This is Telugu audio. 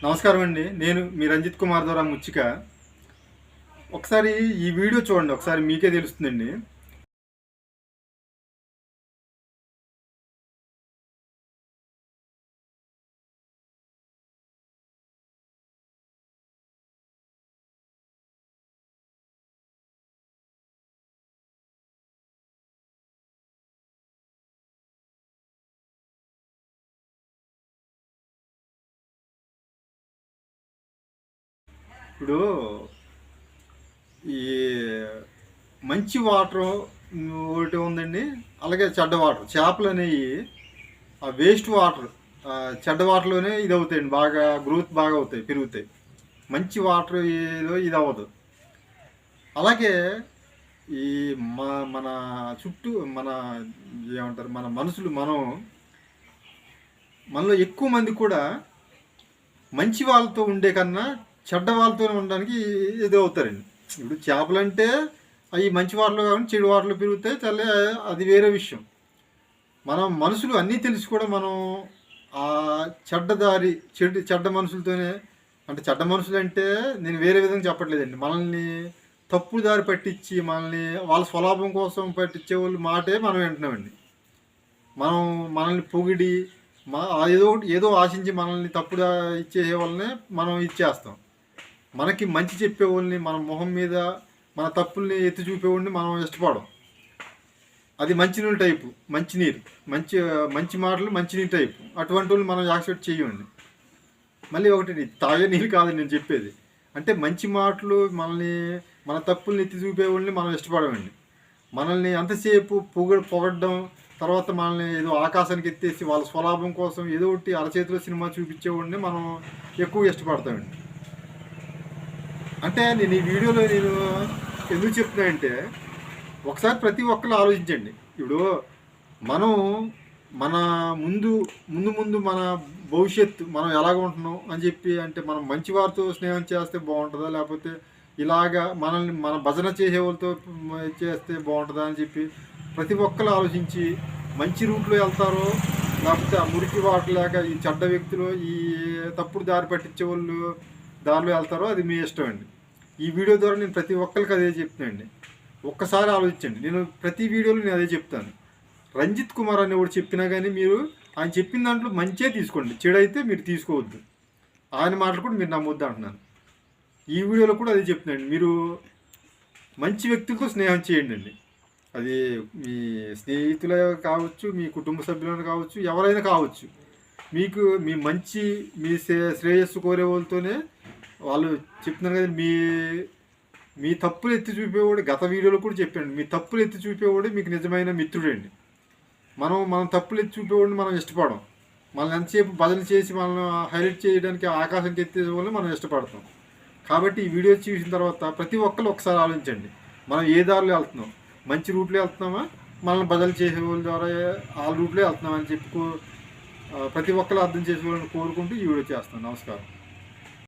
నమస్కారం అండి. నేను మీ రంజిత్ కుమార్ ద్వారా ముచ్చిక. ఒకసారి ఈ వీడియో చూడండి. ఒకసారి మీకే తెలుస్తుందండి. ఇప్పుడు ఈ మంచి వాటర్ ఒకటి ఉందండి, అలాగే చెడ్డ వాటర్. చేపలు అనేవి ఆ వేస్ట్ వాటర్, చెడ్డ వాటర్లోనే ఇది అవుతాయండి. బాగా గ్రోత్ బాగా అవుతాయి, పెరుగుతాయి. మంచి వాటర్ ఏదో ఇది అవ్వదు. అలాగే ఈ మన చుట్టూ మన ఏమంటారు, మన మనుషులు, మనలో ఎక్కువ మంది కూడా మంచి వాళ్ళతో ఉండే కన్నా చెడ్డ వాళ్ళతో ఉండడానికి ఇది అవుతారండి. ఇప్పుడు చేపలు అంటే అవి మంచి వాటర్లో కాకుండా చెడు వాటర్లో పెరుగుతాయి, తల్లి అది వేరే విషయం. మనం మనుషులు అన్నీ తెలిసి కూడా మనం ఆ చెడ్డదారి చెడ్డ మనుషులతోనే, అంటే చెడ్డ మనుషులు అంటే నేను వేరే విధంగా చెప్పట్లేదండి. మనల్ని తప్పుడు దారి పట్టించి మనల్ని వాళ్ళ స్వలాభం కోసం పట్టించే వాళ్ళు మాటే మనం వింటున్నామండి. మనం మనల్ని పొగిడి ఏదో ఏదో ఆశించి మనల్ని తప్పుడు ఇచ్చేసే వాళ్ళనే మనం ఇచ్చేస్తాం. మనకి మంచి చెప్పేవాళ్ళని, మన మొహం మీద మన తప్పుల్ని ఎత్తి చూపేవాడిని మనం ఇష్టపడం. అది మంచినీళ్ళు టైపు, మంచినీరు, మంచి మాటలు మంచినీరు టైపు. అటువంటి వాళ్ళు మనం యాక్సెప్ట్ చేయండి. మళ్ళీ ఒకటి, తాగే నీళ్ళు కాదు నేను చెప్పేది. అంటే మంచి మాటలు మనల్ని, మన తప్పుల్ని ఎత్తి చూపేవాళ్ళని మనం ఇష్టపడమండి. మనల్ని అంతసేపు పొగడడం, తర్వాత మనల్ని ఏదో ఆకాశానికి ఎత్తేసి వాళ్ళ స్వలాభం కోసం ఏదో ఒకటి అరచేతిలో సినిమా చూపించేవాడిని మనం ఎక్కువ ఇష్టపడతామండి. అంటే నేను ఈ వీడియోలో నేను ఎందుకు చెప్తున్నా అంటే, ఒకసారి ప్రతి ఒక్కరు ఆలోచించండి. ఇప్పుడు మనం మన ముందు ముందు ముందు మన భవిష్యత్తు మనం ఎలాగ ఉంటున్నాం అని చెప్పి, అంటే మనం మంచి వారితో స్నేహం చేస్తే బాగుంటుందా, లేకపోతే ఇలాగా మనల్ని మన భజన చేసే వాళ్ళతో చేస్తే బాగుంటుందా అని చెప్పి ప్రతి ఒక్కరు ఆలోచించి మంచి రూట్లో వెళ్తారో, లేకపోతే ఆ మురికి వాటర్ లేక ఈ చెడ్డ వ్యక్తులు, ఈ తప్పుడు దారి పట్టించే వాళ్ళు దారిలో వెళ్తారో అది మీ ఇష్టం అండి. ఈ వీడియో ద్వారా నేను ప్రతి ఒక్కరికి అదే చెప్తానండి. ఒక్కసారి ఆలోచించండి. నేను ప్రతి వీడియోలో నేను అదే చెప్తాను. రంజిత్ కుమార్ అనేవాడు చెప్పినా కానీ మీరు ఆయన చెప్పిన దాంట్లో మంచిగా తీసుకోండి, చెడైతే మీరు తీసుకోవద్దు. ఆయన మాటలు కూడా మీరు నమ్మొద్దు అంటున్నాను. ఈ వీడియోలో కూడా అదే చెప్తున్నాండి. మీరు మంచి వ్యక్తులతో స్నేహం చేయండి అండి. అది మీ స్నేహితులే కావచ్చు, మీ కుటుంబ సభ్యులను కావచ్చు, ఎవరైనా కావచ్చు. మీకు మీ మంచి, మీ శ్రేయస్సు కోరే వాళ్ళతోనే వాళ్ళు చెప్తున్నారు కదా. మీ తప్పులు ఎత్తి చూపేవాడు, గత వీడియోలో కూడా చెప్పాను, మీ తప్పులు ఎత్తి చూపేవాడు మీకు నిజమైన మిత్రుడండి. మనం తప్పులు ఎత్తి చూపేవాడిని మనం ఇష్టపడం. మనల్ని ఎంతసేపు బదులు చేసి మనల్ని హైలైట్ చేయడానికి ఆకాశంకి ఎత్తేసే వాళ్ళని మనం ఇష్టపడతాం. కాబట్టి ఈ వీడియో చూసిన తర్వాత ప్రతి ఒక్కరు ఒకసారి ఆలోచించండి. మనం ఏ దారిలో వెళ్తున్నాం, మంచి రూట్లో వెళ్తున్నామా, మనల్ని బదులు చేసే వాళ్ళ ద్వారా ఆ రూట్లో వెళ్తున్నామని చెప్పి ప్రతి ఒక్కరు అర్థం చేసుకోవాలని కోరుకుంటూ ఈ వీడియో చేస్తాను. నమస్కారం.